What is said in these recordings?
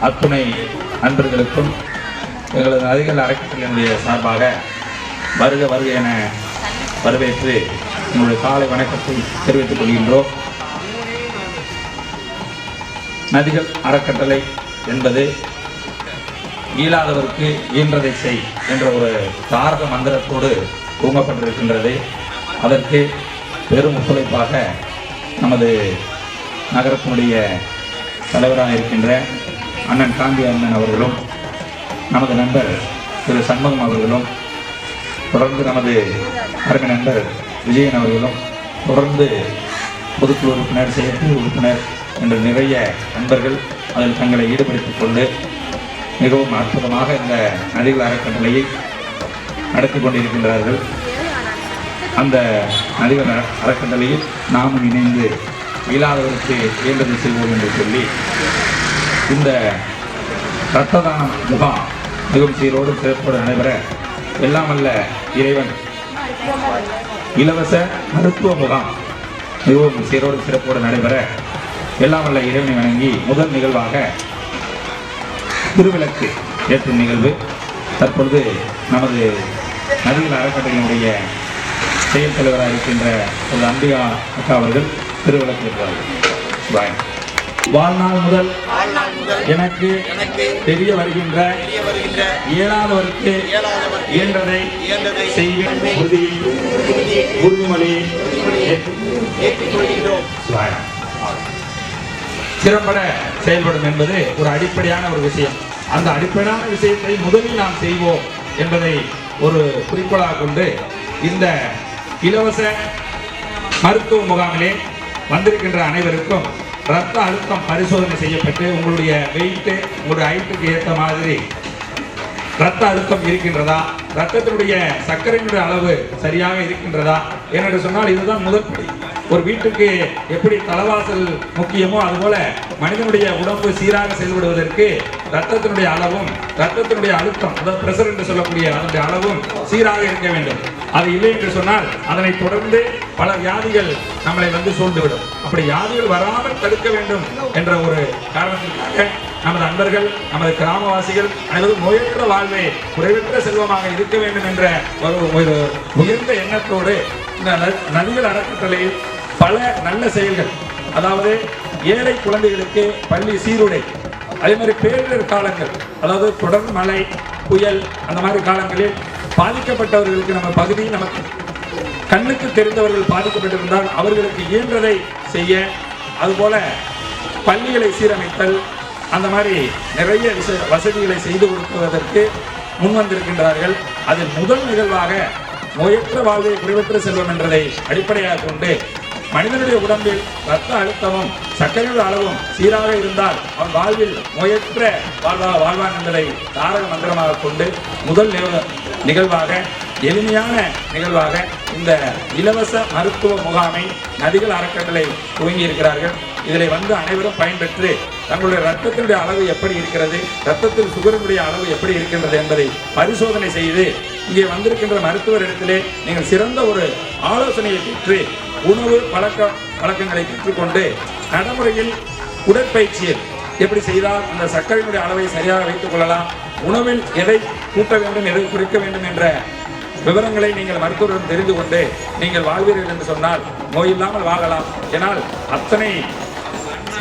அத்துணை நண்பர்களுக்கும் எங்களது நதிகள் அறக்கட்டளையினுடைய சார்பாக வருக வருக என வரவேற்று எங்களுடைய காலை வணக்கத்தை தெரிவித்துக் கொள்கின்றோம். நதிகள் அறக்கட்டளை என்பது இயலாதவருக்கு இயன்றதை செய் என்ற ஒரு தாரக மந்திரத்தோடு தூங்கப்பட்டிருக்கின்றது. அதற்கு பெரும் ஒத்துழைப்பாக நமது நகரத்தினுடைய தலைவராக இருக்கின்ற அண்ணன் காந்தி அண்ணன் அவர்களும் நமது நண்பர் திரு சண்முகம் அவர்களும் தொடர்ந்து நமது அருமை நண்பர் விஜயன் அவர்களும் தொடர்ந்து பொதுக்குழு உறுப்பினர் செயற்குழு உறுப்பினர் என்ற நிறைய நண்பர்கள் அதில் தங்களை ஈடுபடுத்திக் கொண்டு மிகவும் அற்புதமாக இந்த நதிகள் அறக்கட்டளையை நடத்தி கொண்டிருக்கின்றார்கள். அந்த நதிகள் அறக்கட்டளையில் நாமும் இணைந்து இயலாதவருக்கு இயன்றதை செய்வோம் என்று சொல்லி இந்த இரத்த தானம் முகாம் மிகவும் சீரோடு சிறப்போடு நடைபெற எல்லாமல்ல இறைவன் இலவச மருத்துவ முகாம் மிகவும் சீரோடு சிறப்போடு நடைபெற எல்லாமல்ல இறைவனை வணங்கி முதல் நிகழ்வாக திருவிளக்கு ஏற்றும் நிகழ்வு தற்பொழுது நமது நதிகள் அறக்கட்டளையினுடைய செயல் தலைவராக இருக்கின்ற ஒரு அம்பிகா அக்கா அவர்கள் திருவிளக்கு ஏற்றுவார்கள். வாழ்நாள் முதல் எனக்கு தெரிய வருகின்ற இயலாதவருக்கு இயன்றதை செய்வேன் உறுதிமொழி திறம்பட செயல்படும் என்பது ஒரு அடிப்படையான ஒரு விஷயம். அந்த அடிப்படையான விஷயத்தை முதலில் நாம் செய்வோம் என்பதை ஒரு குறிக்கோளாக கொண்டு இந்த இலவச மருத்துவ முகாமிலே வந்திருக்கின்ற அனைவருக்கும் இரத்த அழுத்தம் பரிசோதனை செய்யப்பட்டு உங்களுடைய வெயிட்டு உங்களுடைய ஹைட்டுக்கு ஏற்ற மாதிரி இரத்த அழுத்தம் இருக்கின்றதா, இரத்தத்தினுடைய சர்க்கரையினுடைய அளவு சரியாக இருக்கின்றதா என்று சொன்னால் இதுதான் முதற்படி. ஒரு வீட்டுக்கு எப்படி தலைவாசல் முக்கியமோ அதுபோல மனிதனுடைய உடம்பு சீராக செயல்படுவதற்கு இரத்தத்தினுடைய அளவும் இரத்தத்தினுடைய அழுத்தம் அதாவது பிரஷர் என்று சொல்லக்கூடிய அதனுடைய அளவும் சீராக இருக்க வேண்டும். அது இல்லை என்று சொன்னால் அதனை தொடர்ந்து பல வியாதிகள் நம்மளை வந்து சூழ்ந்துவிடும். அப்படி வியாதிகள் வராமல் தடுக்க வேண்டும் என்ற ஒரு காரணத்திற்காக நமது அன்பர்கள் நமது கிராமவாசிகள் அனைவரும் நோயற்ற வாழ்வை குறைவற்ற செல்வமாக இருக்க வேண்டும் என்ற ஒரு உயர்ந்த எண்ணத்தோடு இந்த நதிகள் அறக்கட்டளையில் பல நல்ல செயல்கள், அதாவது ஏழை குழந்தைகளுக்கு பள்ளி சீருடை, அதே மாதிரி பேரிடர் காலங்கள், அதாவது தொடர் மழை புயல் அந்த மாதிரி காலங்களில் பாதிக்கப்பட்டவர்களுக்கு நம்ம பகுதி நமக்கு கண்ணுக்கு தெரிந்தவர்கள் பாதிக்கப்பட்டிருந்தால் அவர்களுக்கு இயன்றதை செய்ய, அதுபோல பள்ளிகளை சீரமைத்தல் அந்த மாதிரி நிறைய வசதிகளை செய்து கொடுப்பதற்கு முன்வந்திருக்கின்றார்கள். அதில் முதல் நிகழ்வாக நோயற்ற வாழ்வை குறைவற்ற செல்வம் என்றதை அடிப்படையாக கொண்டு மனிதனுடைய உடம்பில் இரத்த அழுத்தமும் சர்க்கரையுடைய அளவும் சீராக இருந்தால் அவன் வாழ்வில் நோயற்ற வாழ்வான் என்பதை தாரக மந்திரமாக கொண்டு முதல் நிகழ்வாக எளிமையான நிகழ்வாக இந்த இலவச மருத்துவ முகாமை நதிகள் அறக்கட்டளை துவங்கி இருக்கிறார்கள். இதில் வந்து அனைவரும் பயன்பெற்று தங்களுடைய இரத்தத்தினுடைய அளவு எப்படி இருக்கிறது, இரத்தத்தில் சுகரினுடைய அளவு எப்படி இருக்கின்றது என்பதை பரிசோதனை செய்து இங்கே வந்திருக்கின்ற மருத்துவர் இடத்திலே நீங்கள் சிறந்த ஒரு ஆலோசனையை பெற்று உணவு பழக்கங்களை பெற்றுக்கொண்டு நடைமுறையில் உடற்பயிற்சியில் எப்படி செய்தால் அந்த சர்க்கரையினுடைய அளவை சரியாக வைத்துக் கொள்ளலாம், உணவில் எதை கூட்ட வேண்டும் எதை குறைக்க வேண்டும் என்ற விவரங்களை நீங்கள் மருத்துவரிடம் தெரிந்து கொண்டு நீங்கள் வாழ்வீர்கள் என்று சொன்னால் நோய் இல்லாமல் வாழலாம். ஏனால் அத்தனை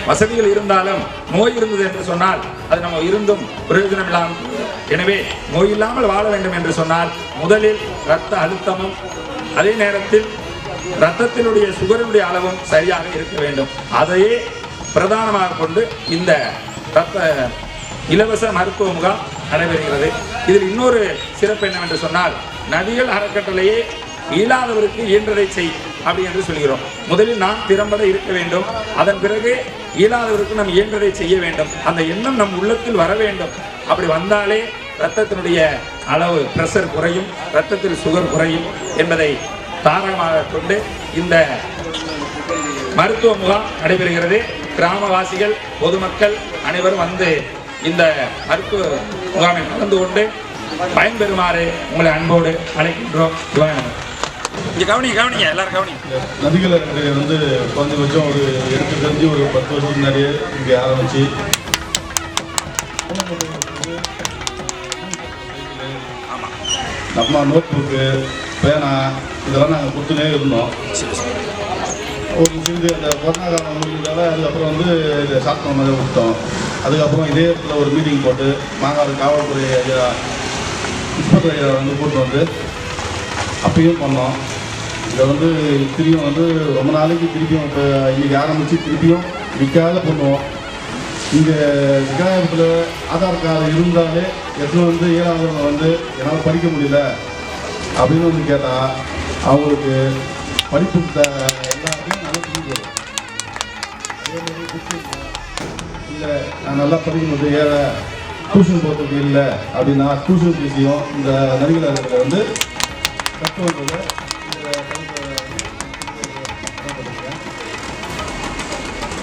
வசதிகள் இருந்தாலும் நோய் இருந்தது என்று சொன்னால் அது நம்ம இருந்தும் பிரயோஜனம் இல்லாமல். எனவே நோய் இல்லாமல் வாழ வேண்டும் என்று சொன்னால் முதலில் இரத்த அழுத்தமும் அதே நேரத்தில் இரத்தத்தினுடைய சுகரினுடைய அளவும் சரியாக இருக்க வேண்டும். அதையே பிரதானமாக கொண்டு இந்த இலவச மருத்துவ முகாம் நடைபெறுகிறது. இதில் இன்னொரு சிறப்பு என்னவென்று சொன்னால் நதிகள் அறக்கட்டளையே இயலாதவருக்கு இயன்றதை செய் அப்படி என்று சொல்கிறோம். முதலில் நாம் திறம்பட இருக்க வேண்டும், அதன் பிறகு இயலாதவருக்கு நாம் இயன்றதை செய்ய வேண்டும். அந்த எண்ணம் நம் உள்ளத்தில் வர வேண்டும். அப்படி வந்தாலே இரத்தத்தினுடைய அளவு பிரஷர் குறையும், இரத்தத்தில் சுகர் குறையும் என்பதை தாரகமாக கொண்டு இந்த மருத்துவ முகாம் நடைபெறுகிறது. கிராமவாசிகள் பொதுமக்கள் அனைவரும் வந்து இந்த மருத்துவ முகாமில் கலந்து கொண்டு பயன்பெறுமாறு உங்களை அன்போடு அழைக்கின்றோம். கவனிங்க எல்லாரும் கவனிங்க. நதிகள் வந்து குறைஞ்சபட்சம் ஒரு எடுத்து தெரிஞ்சு ஒரு 10 வருஷத்துக்கு முன்னாடியே இங்கே ஆரம்பிச்சு நம்ம நோட் புக்கு, பேனா இதெல்லாம் நாங்கள் கொடுத்துனே இருந்தோம். ஒரு சிறிது அந்த கொரோனா காலம் முடிஞ்சதால் அதுக்கப்புறம் வந்து இதை ஸ்டார்ட் பண்ண மாதிரி விட்டோம். அதுக்கப்புறம் இதே இடத்துல ஒரு மீட்டிங் போட்டு மாங்காடு காவல்துறை ஐயா இன்ஸ்பெக்டர் ஐயா வந்து கூப்பிட்டு வந்து அப்பயும் பண்ணோம். இதை வந்து திரும்பியும் வந்து ரொம்ப நாளைக்கு திருப்பியும் இப்போ இன்றைக்கி ஆரம்பித்து திருப்பியும் விற்காத பண்ணுவோம். இங்கே விகாயத்தில் ஆதார் கார்டு இருந்தாலே எத்தனை வந்து 7ஆம் வந்து என்னால் படிக்க முடியல அப்படின்னு வந்து கேட்டால் அவங்களுக்கு படிப்பு எல்லாத்தையும் நல்லா புரிஞ்சு வரும். அதேமாதிரி புக்கு இல்லை நான் நல்லா படிக்கும்போது டியூஷன் போகிறதுக்கு இல்லை அப்படின்னா டியூஷன் ஃபீஸையும் இந்த நடிகர்கள் வந்து கற்றுவதை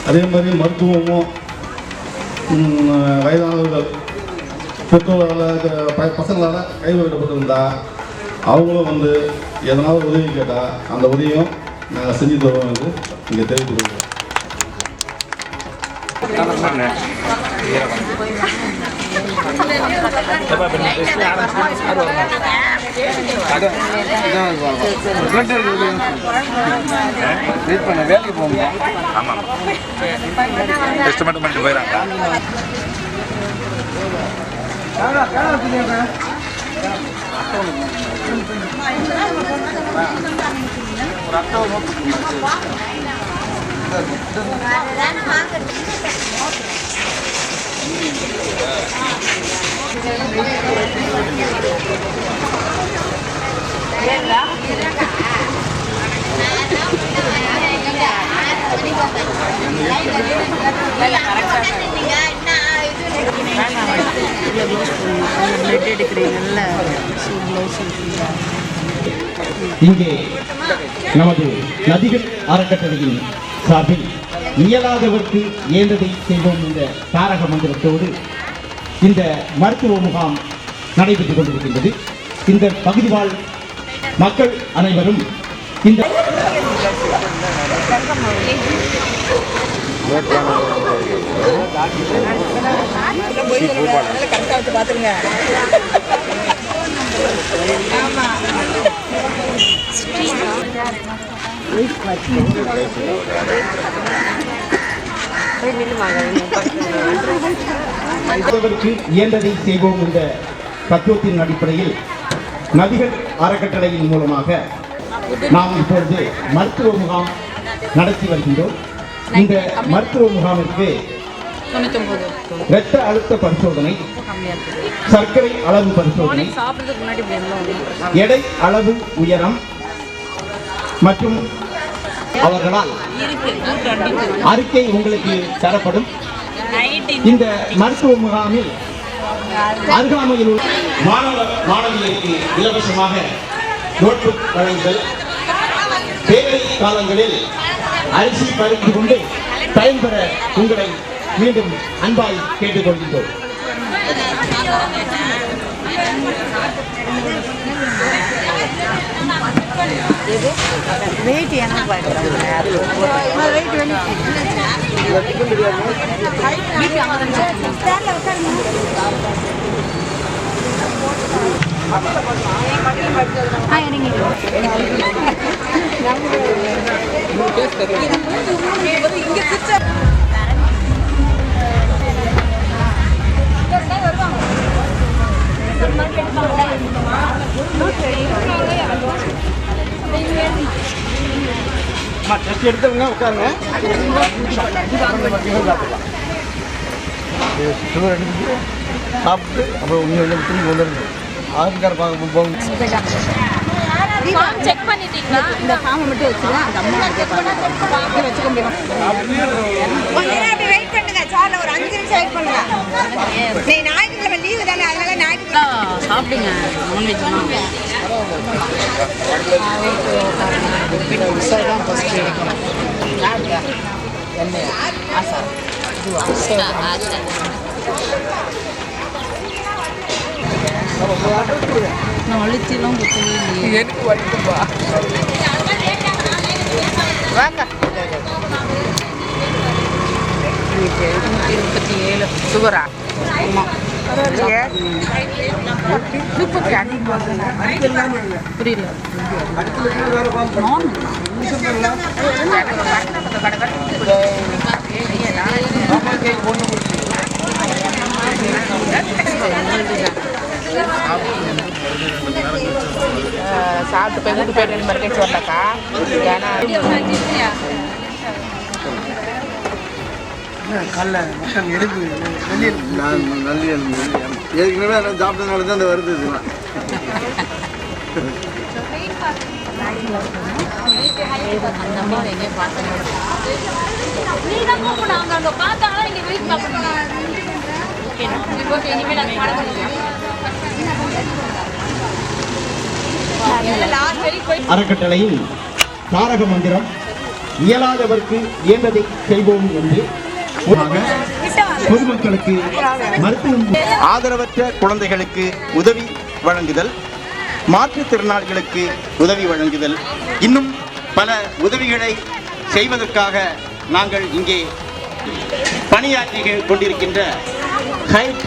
அதே மாதிரி மருத்துவமும் வயதானவர்கள் பெற்றோர்களால் பசங்களால் கைவிடப்பட்டிருந்தா அவங்களும் வந்து எதனாவது உதவி கேட்டால் அந்த உதவியும் நாங்கள் செஞ்சு தருவோம் என்று இங்கே தெரிவித்துக் கொள்வோம். வேலைக்கு போங்க. ஆமாம், டெஸ்ட் மட்டும் பண்ணிட்டு போயிடறாங்க. இங்கே நமது நதிகள் அறக்கட்டளையின் சார்பில் இயலாதவர்க்கு இயன்றதை செய்வோம் என்ற தாரக மந்திரத்தோடு இந்த மருத்துவ முகாம் நடைபெற்றுக் கொண்டிருக்கின்றது. இந்த பகுதி வாழ் மக்கள் அனைவரும் இந்த இயன்றதை செய்வோம் என்ற தத்துவத்தின் அடிப்படையில் நதிகள் அறக்கட்டளையின் மூலமாக நாம் இப்பொழுது மருத்துவ முகாம் நடத்தி வருகின்றோம். இந்த மருத்துவ முகாமிற்கு இரத்த அழுத்த பரிசோதனை, சர்க்கரை அளவு பரிசோதனை, எடை அளவு உயரம் மற்றும் அவர்களால் அறிக்கை உங்களுக்கு தரப்படும். இந்த மருத்துவ முகாமில் அருகாமையில் உள்ள மாணவ மாணவியருக்கு இலவசமாக நோட்புக் வழங்குதல், பேரை காலங்களில் அரிசி பறித்து கொண்டு பயன்பெற உங்களை மீண்டும் அன்பாய் கேட்டுக்கொள்கின்றோம். டெஸ்ட் எடுத்தவங்க உட்காருங்க. சுகர் எடுத்துட்டு சாப்பிட்டு அப்புறம் உண்மையில திரும்பி வந்துடுங்க. ஆதார் பார்க்க போகும். செக் பண்ணிட்டீங்களா? இந்த ஃபார்மை மட்டும் வச்சுருங்க. அந்த அம்மா கேட்பாங்க வச்சுக்க முடியும். வெயிட் பண்ணுங்க. சார் ஒரு 5 நிமிஷம் வெயிட் பண்ணுங்க. நீ ஞாயிற்றுக்கிழமை லீவு தானே, அதனால ஞாயிற்றுக்கிழமை சாப்பிடுங்க. நான்வெஜ் நான் அழுத்திலாம் குத்தவே இல்லையே. எனக்கு வலிக்கும்பா. வாங்க. 27 சுகரா? புரியல சாப்பிட்டு போய் வீட்டு போயிட்டு மாதிரி கழிச்சு வரலக்கா ஏன்னா காலைல மக்கள் எடுப்பு நல்ல ஏற்கனவே சாப்பிட்டதுனால தான் அந்த வருது இதெல்லாம். அந்த அம்மா எங்கேயும் பார்த்தேன் நீ தான் கூப்பிடணும் அவங்க அங்கே பார்த்தாலும் இங்கே வீட்டு பார்க்கணும் ஓகே இனிமேல் அது பாட அறக்கட்டளையின் தாரக மந்திரம் இயலாதவர்க்கு இயன்றதை செய்வோம் என்று பொதுமக்களுக்கு மருத்துவம் ஆதரவற்ற குழந்தைகளுக்கு உதவி வழங்குதல், மாற்றுத்திறனாளிகளுக்கு உதவி வழங்குதல், இன்னும் பல உதவிகளை செய்வதற்காக நாங்கள் இங்கே பணியாற்றி கொண்டிருக்கின்ற ஹைட்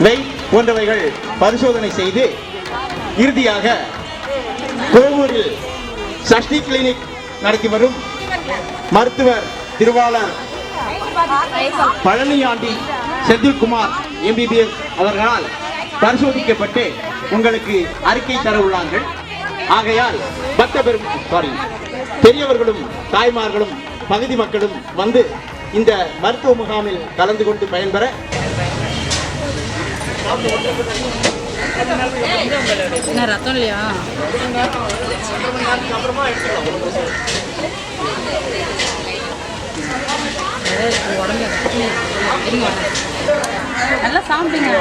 வெயிட் போன்றவைகள் பரிசோதனை செய்து இறுதியாக கோவூரில் சஷ்டி கிளினிக் நடத்தி வரும் மருத்துவர் திருவாளர் பழனியாண்டி செந்தில்குமார் MBBS அவர்களால் பரிசோதிக்கப்பட்டு உங்களுக்கு அறிக்கை தர உள்ளார்கள். ஆகையால் பெரியவர்களும் தாய்மார்களும் பகுதி மக்களும் வந்து இந்த மருத்துவ முகாமில் கலந்து கொண்டு பயன்பெற ரத்தம் இல்லையா நல்லா சாப்பிடுங்க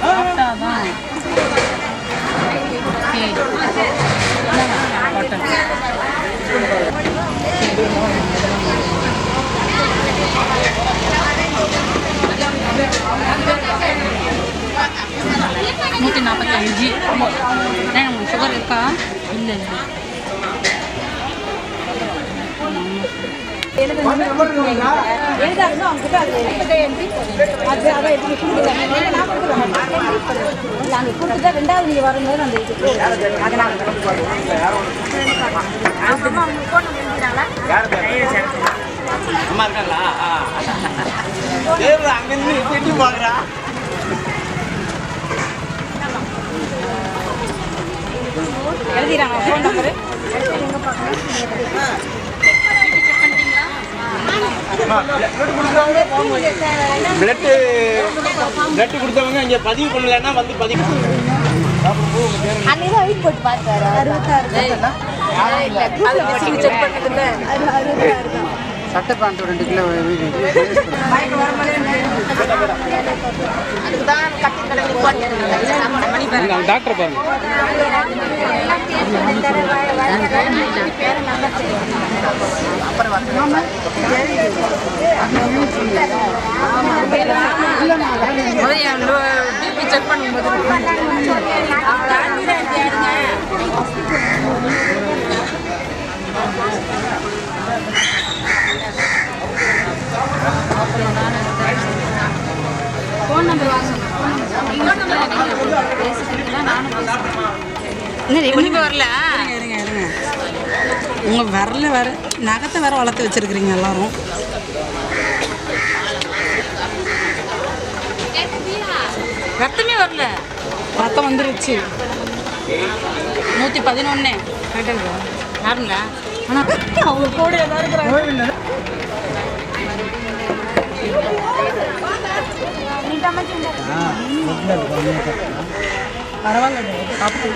சாப்பிட்டாதான் நூற்றி 45 உங்களுக்கு சுகர் இருக்கா இல்லை ரெண்டாவது நீங்க வரும்போது அந்த அம்மா இருக்காங்களா அங்கிருந்து திட்டி பாக்குறா எழுதிடுறாங்க ஃபோன் நம்பரு பிளட் கொடுத்தவங்க இங்க பதிவு பண்ணலன்னா வந்து பதிவு அன்னைக்கு வெயிட் போட்டு பார்த்தாரு 66 சட்டை பேண்ட் 2 கிலோ டாக்டர் பாருங்க செக் பண்ணும்போது ஃபோன் நம்பர் வாங்க வரல உங்க விரல வேற நகத்தை வேற வளர்த்து வச்சிருக்கிறீங்க எல்லாரும். ரத்தமே வரல ரத்தம் வந்துருச்சு 111 யாருங்களா ஆனால் அவங்க கூட எல்லாரும் இருக்கிறாங்க. பரவாயில்ல சாப்பிட்டு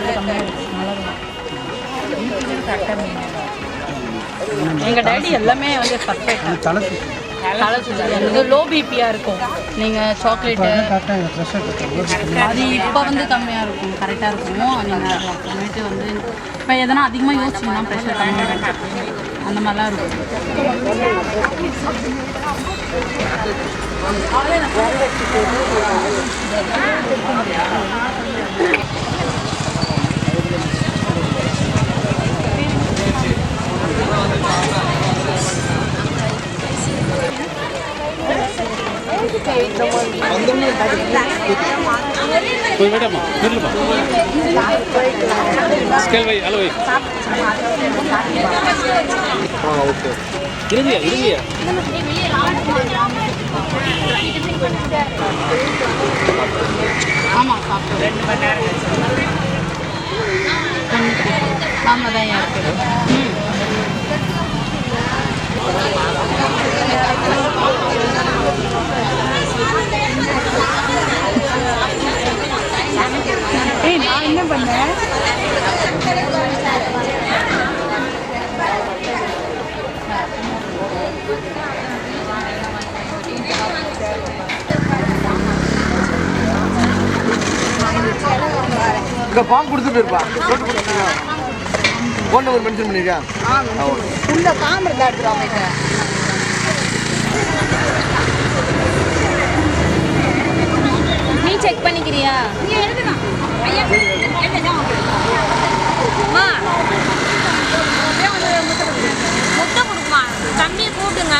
எங்கள் டேடி எல்லாமே வந்து பர்ஃபெக்ட். தலை சுற்றி லோ பிபியாக இருக்கும். நீங்கள் சாக்லேட்டு அது இப்போ வந்து கம்மியாக இருக்கும், கரெக்டாக இருக்கும். நீங்கள் அப்புறமேட்டு வந்து இப்போ எதனா அதிகமாக யோசிச்சிங்கன்னா ப்ரெஷர் கம்மியாக அந்த மாதிரிலாம் இருக்கும். போய் மேடமா நில்லுமா ஸ்கேல் வை அளவு வை ஓகே இருங்கயா ஆமாம் சாப்பிட்டு 2 மணி நேரம் ஆமாம் தான் இருக்குது ஏய் நான் என்ன பண்ணேன் இங்கே ஃபார்ம் கொடுத்துட்டு இருப்பா ஃபோன் நம்பர் மென்ஷன் பண்ணிருக்கா உள்ள பாம்பு இருந்தா எடுத்துருவாங்க. நீ செக் பண்ணிக்கிறியா? நீ எழுதுனா ஐயா அம்மா முட்டை கொடுக்குமா? தம்பியை கூப்பிடுங்க.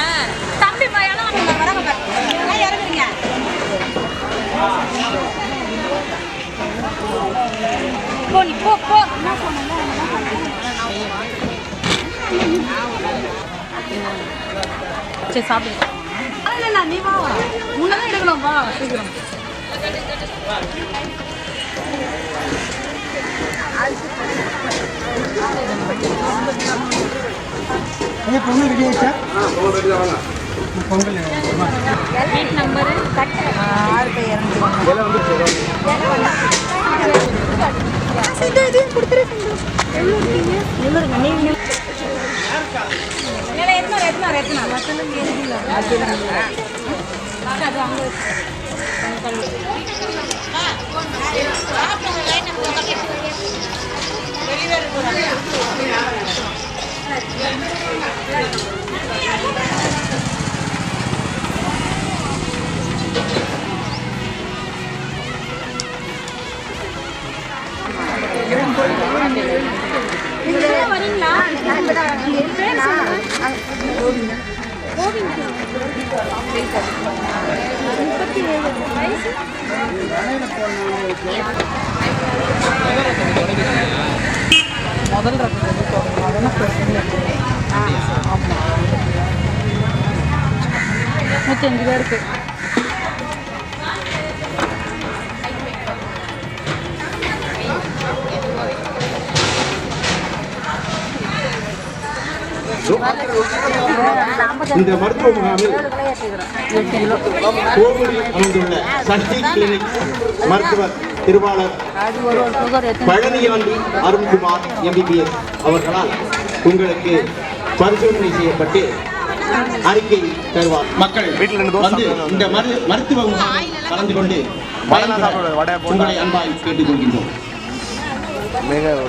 தம்பி பையனும் வராங்க பாரு. இறங்குறீங்க. போ நீ போ போ. என்ன சொன்னல? சரி சாப்பிடு. இல்லை நீ வா முன்னதான் எடுக்கணும் வா சீக்கிரம். பொங்கல் ரெடி ஆயிடுச்சா? பொங்கல் வீட் நம்பரு 6200 கொடுத்துரு. நீங்க வரீங்களா? முதல் ரகம் அதெல்லாம் பிரச்சனை ஆமாம் 105 பேருக்கு. இந்த மருத்துவ முகாமில் கோவிலில் அமைந்துள்ள சஷ்டி கிளினிக் மருத்துவர் திருவாளர் பழனியாண்டி அருண்குமார் MBBS அவர்களால் உங்களுக்கு பரிசோதனை செய்யப்பட்டு அறிக்கை தருவார். மக்கள் வந்து இந்த மருத்துவ முகாமில் கலந்து கொண்டு பயன்பெற உங்களை அன்பாய் கேட்டுக்கொள்கின்றோம்.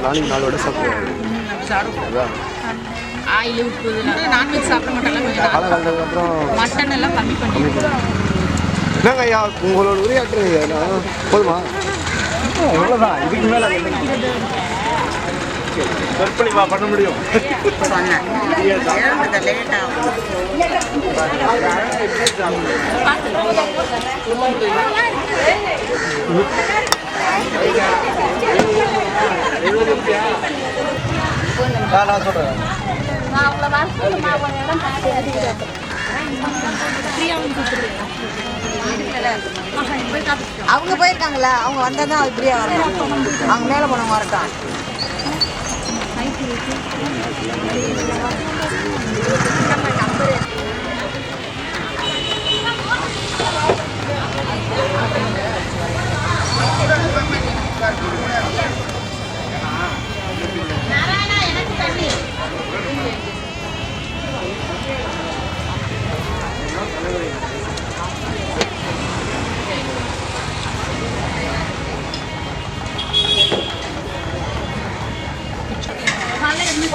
நாளைக்கு 4 வடை சாப்பிடுவோம். ஆயில் உப்பு நான்வெஜ் சாப்பிட மாட்டேன். காலகாலத்துக்கு அப்புறம் மட்டன் எல்லாம் கம்மி பண்ணி என்னங்க ஐயா உங்களோட உரையாற்று போதுமா? அவ்வளோதான், இதுக்கு மேலே கற்பனை பண்ண முடியும். நான் சொல்கிறேன். அவங்க போயிருக்காங்களா? அவங்க வந்தா தான் இப்படியே வரணும். அவங்க மேலே போனவங்க வரட்டும்.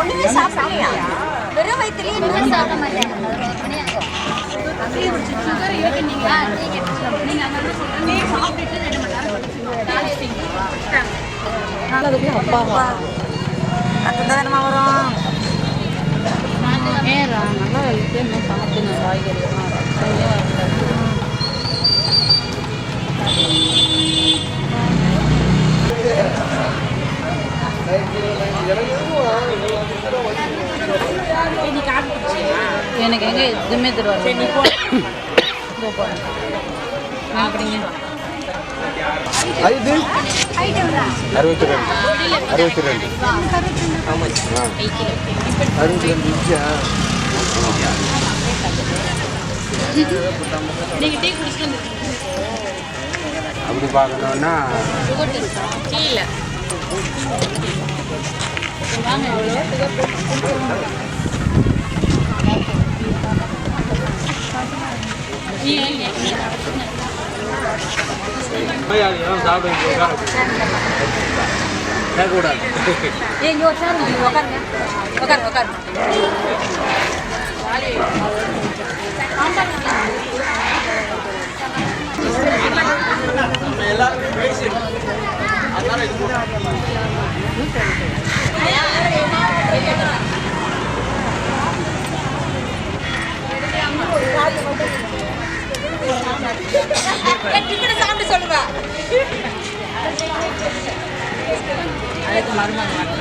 ஒண்ணுமே சாப்பிடலையா? வெறும் வயிற்றுலயே இன்னும் சாப்பிட மாட்டேன். அப்பாவா தானமா வரும். ஏறா நல்லா இன்னும் சாப்பிட்டு காய்கறி எனக்கு எங்கே எதுவுமே தருவாங்க. இதோ போகிறேன் அப்படிங்க. 5 62 நீங்கள் டீ குடிச்சிட்டு அப்படி பார்க்கணுன்னா சுகர் டெஸ்ட் கீழே வாங்க. இங்கே உட்காருங்க உட்காருங்க. சாப்பிட்டு சொல்லுங்க. அதுக்கு மருமகன்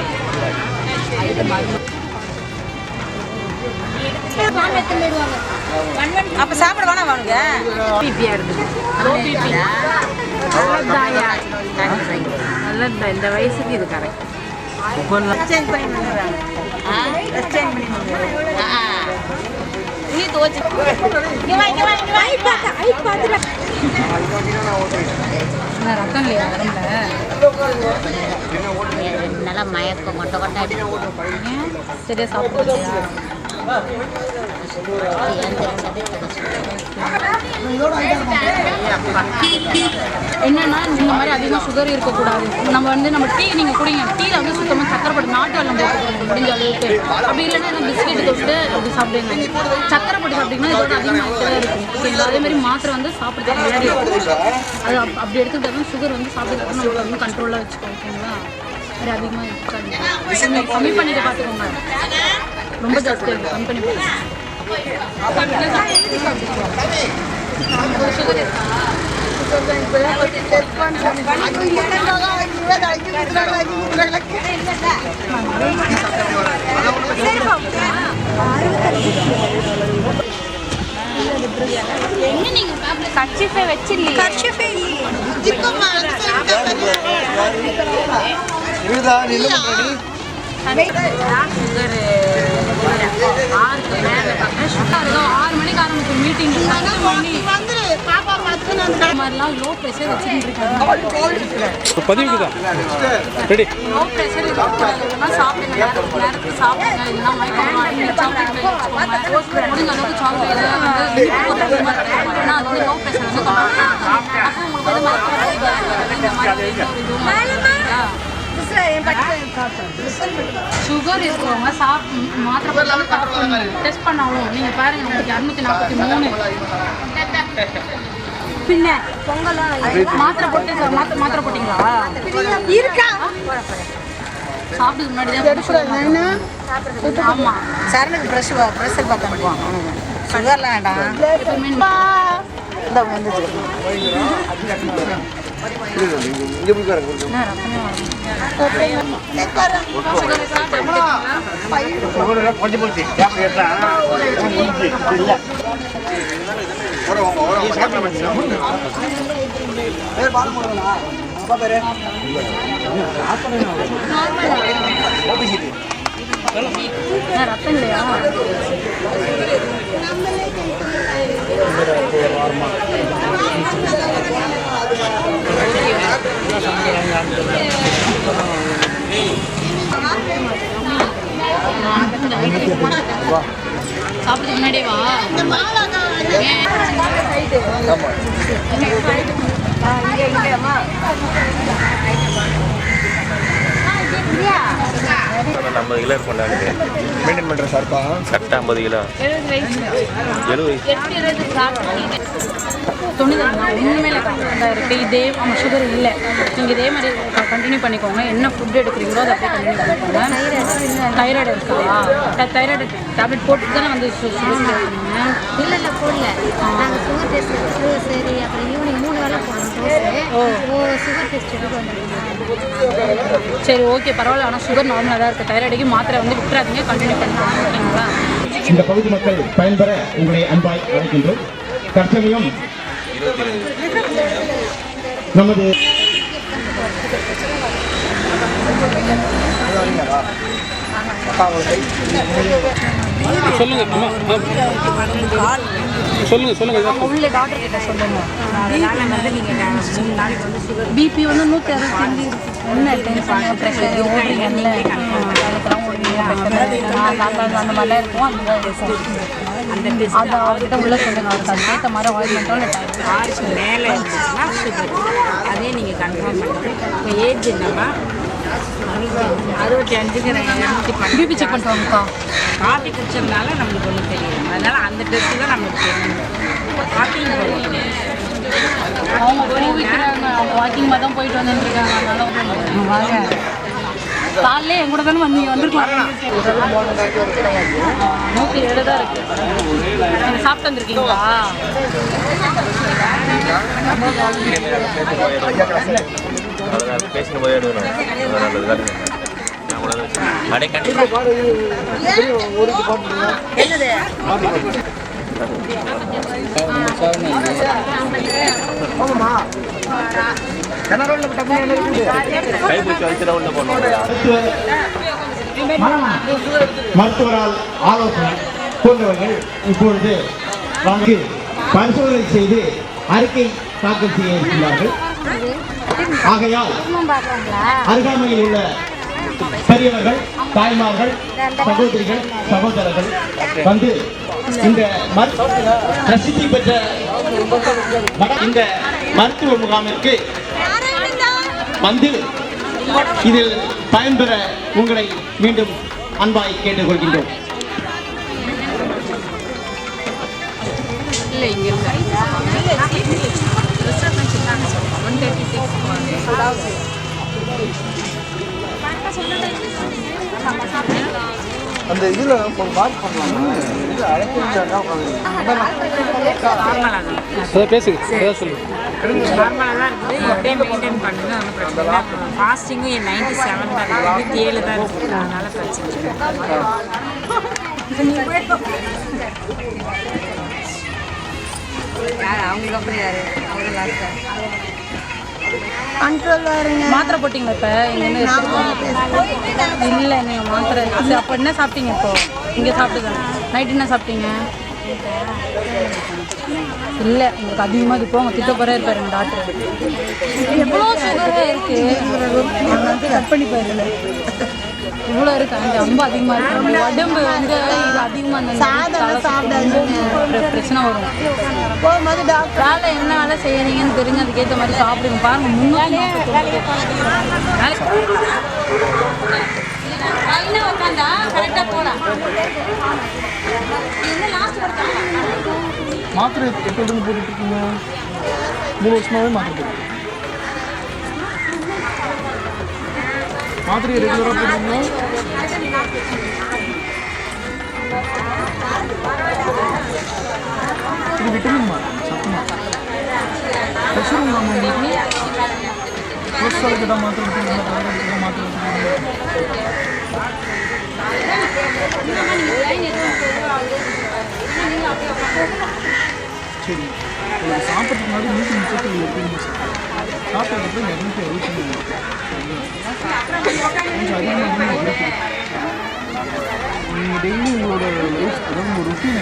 அப்ப சாப்பிட வேணாம் வாங்க. பிபியா இருக்குது. லோ பிபி நல்லதா. இந்த வயசுக்கு இது கரெக்ட். சேஞ்ச் பண்ணி நீ தோச்சு ரத்தம் இல்லையா உடம்புல? நல்லா மயக்கம் கொட்ட கொட்டாடி சரியா சாப்பிடுறியா? என்னன்னா இந்த மாதிரி அதிகமாக சுகர் இருக்கக்கூடாது. நம்ம டீ நீங்கள் குடிங்க. டீயில் வந்து சுத்தமாக சக்கரை போட்டு நாட்டு வெல்லம் போட்டு முடிஞ்ச அளவுக்கு. அப்படி இல்லைன்னா என்ன பிஸ்கெட்டு தொட்டு அப்படி சாப்பிடுங்க. சக்கரை போட்டு சாப்பிட்டீங்கன்னா இதோட அதிகமாக தான் இருக்கும். ஓகேங்களா? அதேமாதிரி மாத்திரை வந்து சாப்பிட்டு முன்னாடி அது அப்படி எடுத்துக்கிட்டாலும் சுகர் வந்து சாப்பிட்டு நம்ம வந்து கண்ட்ரோலாக வச்சுக்கோ. ஓகேங்களா? அது அதிகமாக இருக்காது. கம்மி பண்ணிட்டு பார்த்துக்கோங்க. ரொம்ப ஜாஸ்தியாக இருக்குது. கம்மி பண்ணி சுகர் இருக்கா? எங்க நீங்க கர்ச்சீஃபை வச்சிருக்கீங்க? கர்ச்சீஃபை இல்லையே. இதுதான் நில்லு பண்ணி சுகர் 6க்கு மேலே சுகர் 6 மணிக்கு ஆரம்பிக்கும் மீட்டிங். 10 மணி மாதிரிலாம் லோ ப்ரெஷர் வச்சுட்டு இருக்காங்க. பதிவுக்கு தான் ரெடி. லோ ப்ரெஷர் இருக்கக்கூடாதுன்னா சாப்பிடுங்க. நேரத்துக்கு சாப்பிடுங்க. இல்லைன்னா மயக்கம் சாக்லேட் முடிஞ்ச அளவுக்கு சாக்லேட் ஏன்னா அது வந்து லோ ப்ரெஷர் வந்து அப்போ உங்களுக்கு வந்து மயக்கம் இந்த மாதிரி சுகர் இருக்கிறவங்க மாத்திரை போட்டாலும் டெஸ்ட் பண்ணாலும் நீங்கள் பாருங்க உங்களுக்கு 243. பின்ன மாத்திரை போட்டு மாத்திரை போட்டிங்களா? இருக்கா சாப்பிட்டு முன்னாடி தான். ஆமாம் சரணுக்கு ப்ரெஷர் பார்க்கணும். சுகர்லாம் வேண்டாம். எப்பவுமே இந்த வந்துச்சு. இங்கே போய் பாருங்க. கொஞ்சம் போச்சு இல்லை ரத்தம் இல்லையா? சாப்பிட்டு முன்னாடியே வா. நம்ம கிலோ கொண்டாடு மெயின்டைன் பண்ணுற சார்ப்பா கரெக்டாக 50 கிலோ 70 உண்மையில கரெக்டாக இருக்குது. இதே நம்ம சுகர் இல்லை. நீங்கள் இதே மாதிரி கண்டினியூ பண்ணிக்கோங்க. என்ன ஃபுட் எடுக்கிறீங்களோ அதை அப்படியே கண்டினியூ பண்ணிக்கோங்க. தைராய்டு இருக்கா? தைராய்டு டேப்லெட் போட்டு தானே வந்து சுகர் இல்லை போடல. நாங்கள் சுகர் டெஸ்ட் சரி அப்புறம் ஈவினிங் 3 வேளை சுகர் டெஸ்ட் எடுத்து சரி ஓகே பரவாயில்ல. ஆனால் சுகர் நார்மலாக தான் இருக்குது. தைராய்டுக்கு மாத்திரை வந்து விட்டுறாதீங்க, கண்டினியூ பண்ணிக்கோங்க. ஓகேங்களா? இந்த பகுதி மக்கள் பயன்பெற உங்களை அன்பாய் அழைக்கின்றோம். தற்சமயம் நமது உள்ள டாக்டர் கிட்ட சொல்லுங்க. பிபி வந்து 165 என்ன டென்ஷன் ப்ரெஷர் ஓடுறீங்கல்ல அந்த மாதிரிலாம் இருக்கும். அந்த அதை அவர்கிட்ட உள்ள சொல்லுங்க. அவருக்கு அதுக்கேற்ற மாதிரி ஆயில்மெண்ட்டோ இல்லை மேலே இருந்துச்சுன்னா சுகர் அதே நீங்கள் கன்ஃபார்ம் பண்ணுங்க. இப்போ ஏஜ் என்னன்னா 65 பிபி செக் பண்ணிட்டு வாங்கக்கா. காஃபி குடிச்சதுனால நம்மளுக்கு ஒன்றும் தெரியும். அதனால் அந்த டெஸ்ட்டு தான் நம்மளுக்கு தெரியும். வாக்கிங் அவங்க விற்கிறாங்க. அவங்க வாக்கிங் மாதிரி தான் போயிட்டு வந்துட்டுருக்காங்க. அதனால வாங்க காலையிலே என் கூட தானே வந்துருக்கலாம். 107 தான் இருக்கு. நீங்கள் சாப்பிட்டு வந்திருக்கீங்களா? பேசின போதே எடுக்கணும். அப்படியே கண்டிப்பாக என்னது கைப்பிடிச்சு வச்சுட்டு உள்ள போகணும். மருத்துவரால் ஆலோசனை போன்றவர்கள் இப்பொழுது நமக்கு பரிசோதனை செய்து அறிக்கை தாக்கல் செய்ய இருக்கிறார்கள். ஆகையால் அருகாமையில் உள்ள பெரியவர்கள், தாய்மார்கள், சகோதரிகள், சகோதரர்கள் வந்து இந்த பிரசித்தி பெற்ற இந்த மருத்துவ முகாமிற்கு வந்து இதில் பயன்பெற உங்களை மீண்டும் அன்பாய் கேட்டுக்கொள்கின்றோம். இல்லை இங்கே அந்த இதில் வாட்ச் பண்ணலாமா? இது பேசுங்க சொல்லுங்க. நார்மலாக தான் இருக்குது. எப்படியே மெயின்டைன் பண்ணுங்க. ஒன்றும் பிரச்சனை இல்லை. ஃபாஸ்டிங்கும் 97 தான் இருக்குது. 27 தான் இருக்குது. அதனால் பிரச்சனை இல்லை. அவங்களுக்கு அப்புறம் யாரு அவங்க மாத்திரை போட்டிங்களா இப்போ? இல்லை நீங்கள் மாத்திரை சரி. அப்போ என்ன சாப்பிட்டீங்க? இப்போ இங்கே சாப்பிட்டுதான். நைட்டு என்ன சாப்பிட்டீங்க? இல்லை உங்களுக்கு அதிகமாக இது போங்க திட்ட போகிறே இருப்பார் எங்கள் டாக்டர். எவ்வளோ சுகராக இருக்குது. கட் பண்ணி போயிருந்தேன். இவ்வளோ இருக்கு. அந்த ரொம்ப அதிகமாக இருக்குது. உடம்பு வந்து இது அதிகமாக பிரச்சனை வரும். போகும்போது டாக்டர் வேலை என்ன வேலை செய்யறீங்கன்னு தெரிஞ்சு அதுக்கேற்ற மாதிரி சாப்பிடுங்க. பாருங்க 300 உட்காந்தா கரெக்டாக போகலாம். மாத்திரை எப்போ போட்டுட்டு இருக்கீங்க? 3 வருஷமாவே மாத்திரை மாத்திரை ரெகுலராக போடுறீங்களா? இது விட்டமின் மாத்திரை சத்துமா ப்ரெஷர் இல்லாமல் உங்களுக்கு கொலஸ்ட்ரால் கிட்ட மாத்திரை எடுத்துக்கீங்களா? தைராய்டு கிட்ட மாத்திரை சரி. உங்களுக்கு சாப்பிட்றதுக்கு முன்னாடி 137 எப்படின்னு சாப்பிட்றதுக்கு 265 கொஞ்சம் அதிகமாக இருக்குது. நீங்கள் டெய்லி உங்களோட லைஃப் உங்கள் ருட்டீன்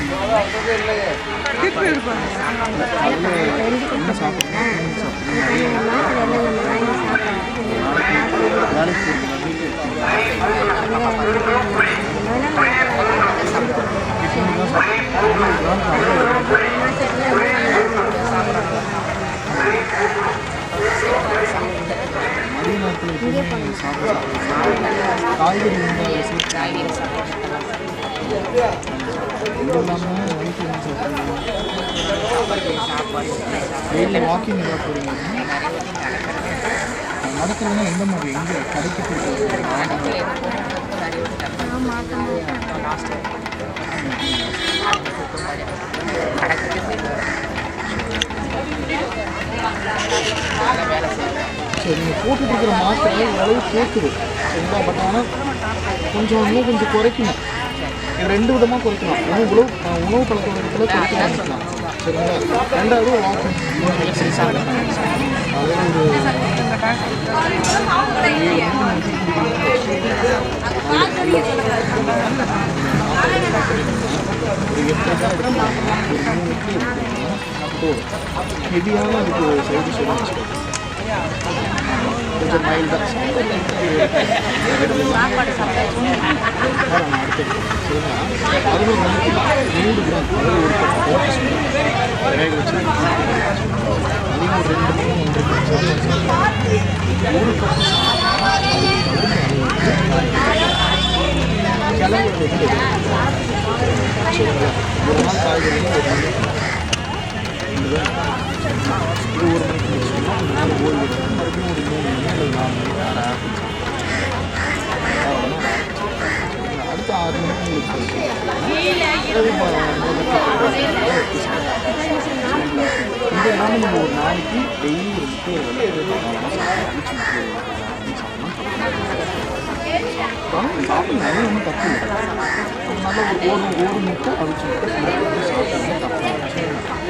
என்ன சாப்பிட்றீங்க? வேலைக்கு மதிய நேரத்தில் காய்கறி டெய்லி வாக்கிங் ஏதாவது போகிறீங்க? நடக்கிறதுனா எந்த மாதிரி எங்கே கடைக்கு போயிட்டு சரி நீங்கள் போட்டுட்டு இருக்கிற மாத்திரை அளவு கேட்குது சரிங்களா. பட் ஆனால் கொஞ்சம் இன்னும் கொஞ்சம் குறைக்கணும். இது 2 விதமாக குறைக்கணும். உணவு பழக்க வழக்கத்தில் குறைக்கலாம் சரிங்களா. 2வது வாக்கிங் எக்ஸசைஸ் அதில் ஒரு ஹெவியான அதுக்கு சைடு சொல்லிச்சு கொஞ்சம் மைல்டாக அதுவும் 100 கிராம் அதாவது ஒரு வேக வச்சு அதையும் ஒரு 2 கிளம்பு சரிங்களா. ஒரு நாள் காய்கறி ஒரு நாள் இது 1 மணிக்கு முடிச்சுன்னா ஓய்வு எடுத்து மறுபடியும் ஒரு 3 மணி அல்லது 4 மணி நேரம் அடுத்த 6 மணிக்கு உங்களுக்கு இந்த எல்லாமே நம்ம ஒரு நாளைக்கு டெய்லி ஒரு 30 சாப்பிடுங்க. அது ஒன்றும் தப்பு இல்லை. நல்ல ஒரு முட்டை அவிச்சு சாப்பிட்டாங்க தப்பு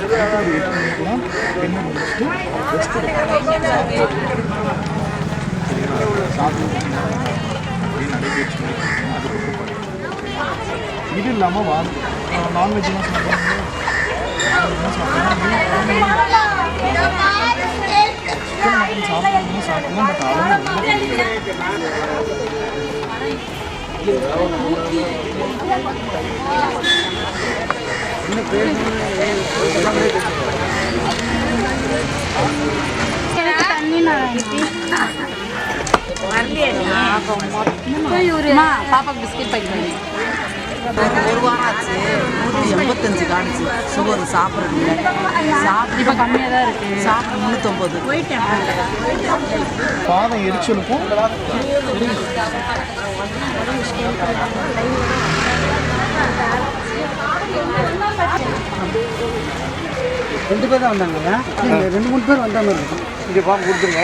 ஒரு 8 மணிக்கெலாம் பெண்ணை முடிச்சுட்டு ரெஸ்ட் சாப்பிட்டு நடைபயிற்சி பண்ணிக்கலாம். அதுக்கு இது இல்லாமல் நான்வெஜ்லாம் சாப்பிட்றாங்க. சாப்பிடலாம் பட் அளவு பாப்பா பிஸ்கெட் பாக்கெட் பண்ணி 1 வாரம் ஆச்சு. 185 காணிச்சு சுகர் சாப்பிட்றது சாப்பிட்டு இப்போ கம்மியாக தான் இருக்குது. சாப்பிட்டு 390 பாதம் எரிச்சலுக்கும் ரெண்டு பேர் தான் வந்தாங்க. 2-3 பேர் வந்த மாதிரி இருக்கும். இங்கே பாம்பு கொடுத்துருங்க.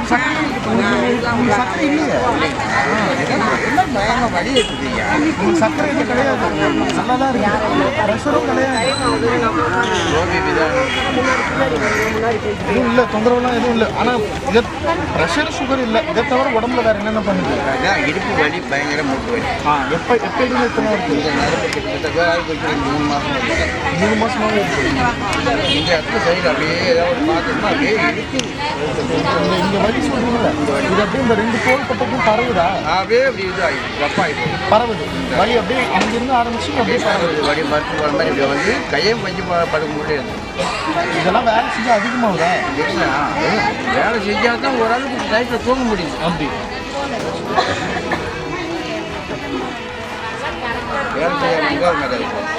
சக்கரை இல்லையா? வழி இருக்குதுங்க. சக்கரை இல்லை கிடையாது. நல்லா தான் இருக்கு. ப்ரெஷரும் கிடையாது. எதுவும் இல்லை, தொந்தரவுலாம் எதுவும் இல்லை. ஆனால் இதை ப்ரெஷர் சுகர் இல்லை. இதை தவிர உடம்புல வேறு என்னென்ன பண்ணுது? இடுப்பு வலி பயங்கர மூட்டு வலி. எப்போ இருந்து எத்தனை இருக்குது? 3 மாதமாகவே இருக்குது. இந்த இடத்துல சைடு அப்படியே ஏதாவது பார்த்தோம்னா அப்படியே இருக்குது. இங்கே வலி சொல்றீங்களா? இது அப்படியே இந்த 2 தோல் பட்டக்கும் பரவுதா? அப்படியே அப்படி இது ஆகிடும் ரப்பாயிடும் பரவுது. வலி அப்படியே அங்கிருந்து ஆரம்பிச்சு அப்படியே பரவுது. வலி மருத்துவ வர மாதிரி இப்படி வந்து கையும் கொஞ்சம் படுக்க முடியாது. இதெல்லாம் வேலை செஞ்சால் அதிகமாகுதா? வேலை செஞ்சால் தான் ஓரளவுக்கு நைட்டில் தூங்க முடியுது. அப்படி வேலை செய்யாமல் ஒரு மாதிரி இருக்கும்.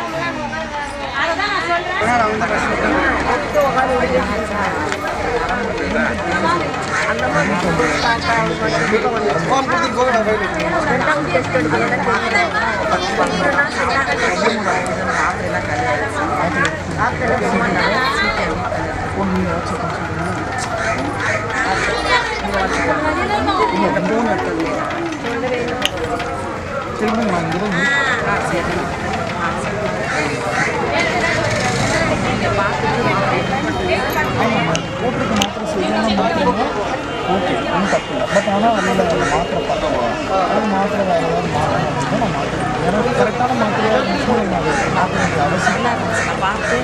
போட்டிருக்க மாத்திரை சரியான மாத்திரைங்க ஓகே ஒன்றும் தப்பு இல்லை. பட் ஆனால் அதில் மாத்திரை பார்த்தோம் அது மாத்திரை வேறு ஏதாவது மாற்றணும் அப்படின்னா நான் மாத்திரை ஏன்னா கரெக்டான மாத்திரையாக இருந்துச்சுன்னா நான் அதை மாத்திரை அவசியம். பார்த்து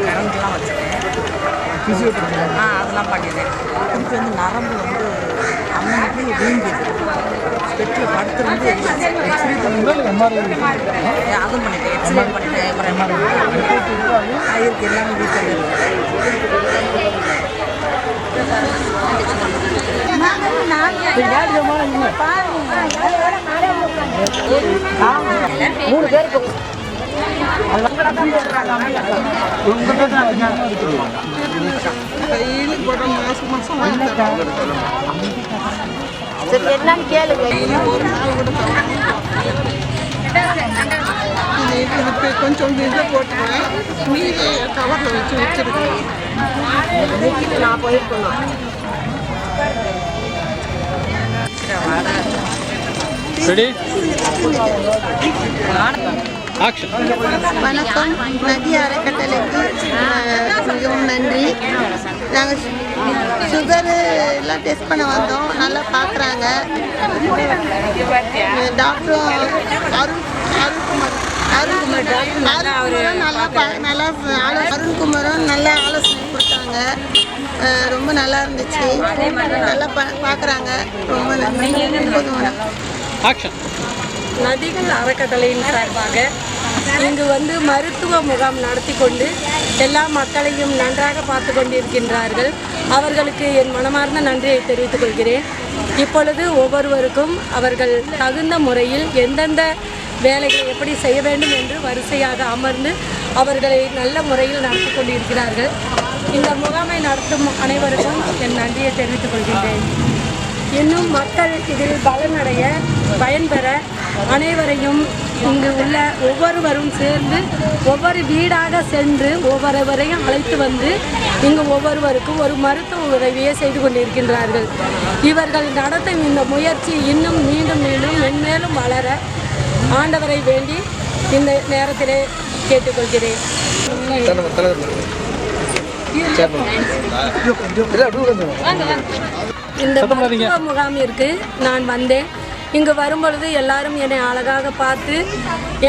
கரண்ட்லாம் வச்சுட்டேன். ஃபிசியோதெரபி அதெல்லாம் பண்ணிட்டேன். திருப்பி வந்து நரம்பு வந்து அம்மனுக்கு வீங்குது. பெட்டில் படுத்துருந்து எக்ஸ்ரே பண்ணுங்களா இல்லை எம்ஆர்ஐ? அதுவும் பண்ணிட்டேன். எக்ஸ்ரே பண்ணிட்டேன். அப்புறம் எம்ஆர்ஐ இருக்கு. எல்லாமே வீட்டில் என்னன்னு கேளுங்க. கொஞ்சம் இதில் போட்டுருவேன், மீதி கவரில் வச்சு வச்சுருக்கேன். நான் போயிருக்கணும். Ready action. வணக்கம். நதி அறக்கட்டளைக்கு மிகவும் நன்றி. நாங்கள் சுகரு எல்லாம் டெஸ்ட் பண்ண வந்தோம், நல்லா பார்க்குறாங்க. டாக்டரும் அருண்குமாரும் நல்லா ஆலோசனை கொடுத்தாங்க. ரொம்ப நல்லா இருந்துச்சு. நல்லா பார்க்குறாங்க. ரொம்ப நன்றி. ஆக்ஷன். நதிகள் அறக்கட்டளையின் சார்பாக இங்கு வந்து மருத்துவ முகாம் நடத்தி கொண்டு எல்லா மக்களையும் நன்றாக பார்த்து கொண்டிருக்கின்றார்கள். அவர்களுக்கு என் மனமார்ந்த நன்றியை தெரிவித்துக் கொள்கிறேன். இப்பொழுது ஒவ்வொருவருக்கும் அவர்கள் தகுந்த முறையில் எந்தெந்த வேலைகளை எப்படி செய்ய வேண்டும் என்று வரிசையாக அமர்ந்து அவர்களை நல்ல முறையில் நடத்தி கொண்டிருக்கிறார்கள். இந்த முகாமை நடத்தும் அனைவருக்கும் என் நன்றியை தெரிவித்துக் கொள்கின்றேன். இன்னும் மக்கள் இதில் பலனடைய பயன்பெற அனைவரையும் இங்கு உள்ள ஒவ்வொருவரும் சேர்ந்து ஒவ்வொரு வீடாக சென்று ஒவ்வொருவரையும் அழைத்து வந்து இங்கு ஒவ்வொருவருக்கும் ஒரு மருத்துவ உதவியை செய்து கொண்டிருக்கின்றார்கள். இவர்கள் நடத்தும் இந்த முயற்சி இன்னும் மீண்டும் மீண்டும் மென்மேலும் வளர ஆண்டவரை வேண்டி இந்த நேரத்திலே கேட்டுக்கொள்கிறேன். இந்த மருத்துவ முகாமிற்கு நான் வந்தேன். இங்கு வரும்பொழுது எல்லாரும் என்னை அழகாக பார்த்து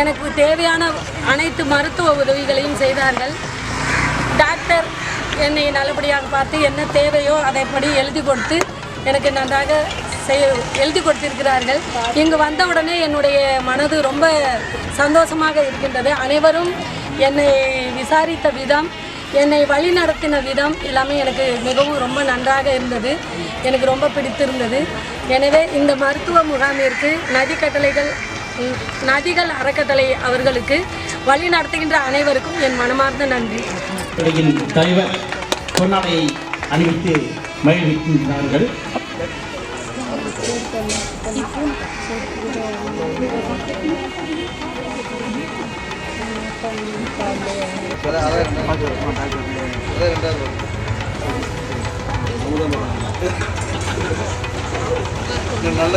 எனக்கு தேவையான அனைத்து மருத்துவ உதவிகளையும் செய்தார்கள். டாக்டர் என்னை நல்லபடியாக பார்த்து என்ன தேவையோ அதைப்படி எழுதி கொடுத்து எனக்கு நன்றாக எழுதி கொடுத்திருக்கிறார்கள். இங்கு வந்தவுடனே என்னுடைய மனது ரொம்ப சந்தோஷமாக இருக்கின்றது. அனைவரும் என்னை விசாரித்த விதம், என்னை வழி நடத்தின விதம் எல்லாமே எனக்கு மிகவும் ரொம்ப நன்றாக இருந்தது. எனக்கு ரொம்ப பிடித்திருந்தது. எனவே இந்த மருத்துவ முகாமிற்கு நதிகள் அறக்கட்டளை அவர்களுக்கு வழி நடத்துகின்ற அனைவருக்கும் என் மனமார்ந்த நன்றி. தலைவர் பொன்னாடையை அணிவித்து மகிழ்விக்கின்றார்கள். நல்ல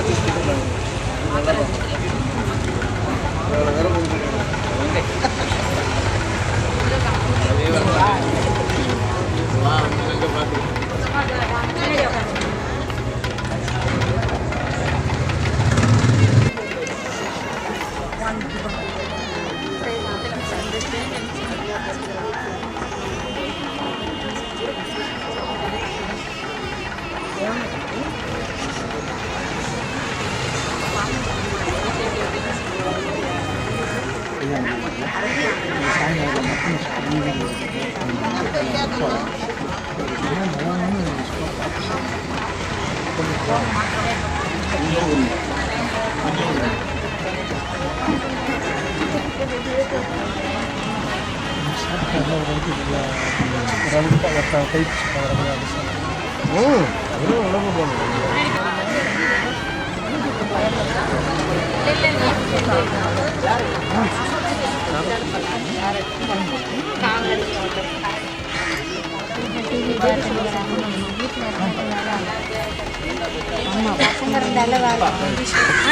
பசங்க இருந்தாலும்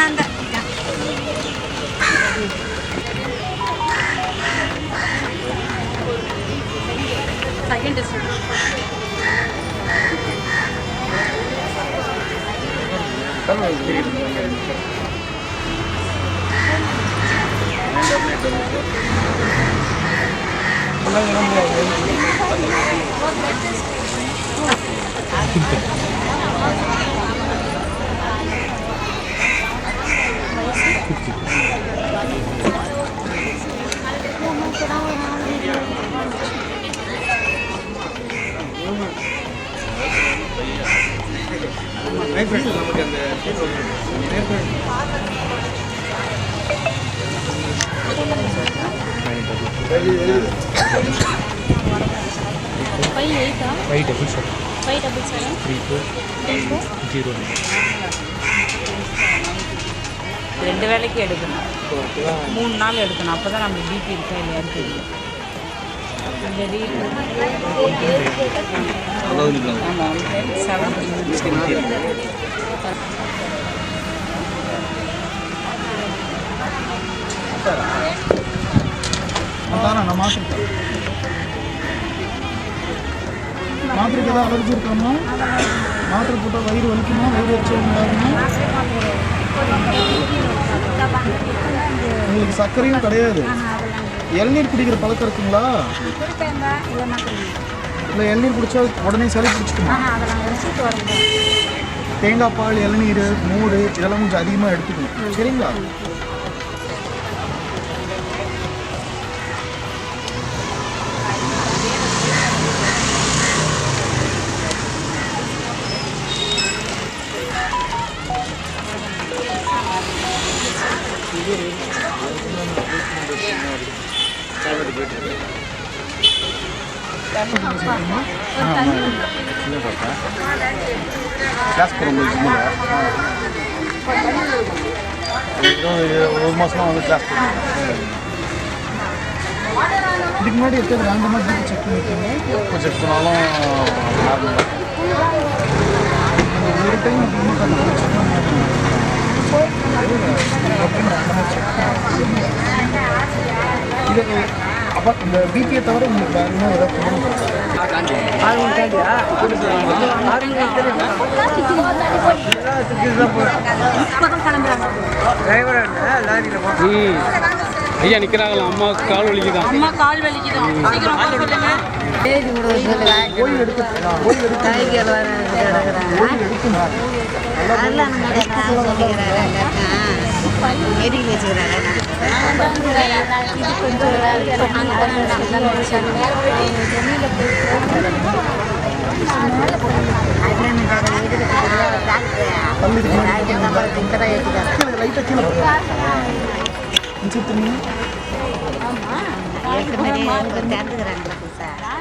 அந்த செகண்ட் ரெண்டு வேலைக்கு எடுக்கணும். 3 நாள் எடுக்கணும். அப்போ தான் நம்மளுக்கு பிபி இருக்கா இல்லையான்னு தெரியும். இந்த ரீட் 17. அதான் நான் மாத்திரை மாத்திரைக்கு ஏதாவது அலர்ஜி இருக்காமா? மாத்திரை போட்டால் வயிறு வலிக்குமா? வயிறு எரிச்சல் உண்டாகுமா? உங்களுக்கு சர்க்கரையும் கிடையாது. இளநீர் குடிக்கிற பழக்கம் இருக்குங்களா? இல்லை இளநீர் குடித்தா உடனே சளி பிடிச்சிக்குமா? தேங்காய் பால், இளநீர், மோர் இதெல்லாம் கொஞ்சம் அதிகமாக எடுத்துக்கணும். சரிங்களா? கிளாஸ் போகும்போது ஒரு மாதமாக வந்து கிளாஸ் போகிறோம். இதுக்கு முன்னாடி எத்தனை ரேண்டமாக பிபி செக் பண்ணியிருக்கீங்க? இப்போ செக் பண்ணாலும் நார்மலாக ஒரு டைம் இது அப்போ இந்த பிபியை தவிர உங்களுக்கு வேறு இன்னும் ஏதாவது ப்ராப்ளம் ஐயா நிற்கிறாங்களா? அம்மா கால் வலிக்குதான். அம்மா கால் வலிக்குதான். சீக்கிரம் சொல்லுங்க. ஓய்வு எடுக்கணும். ஏற்கனவே திறந்துக்கிறாங்களா சார்?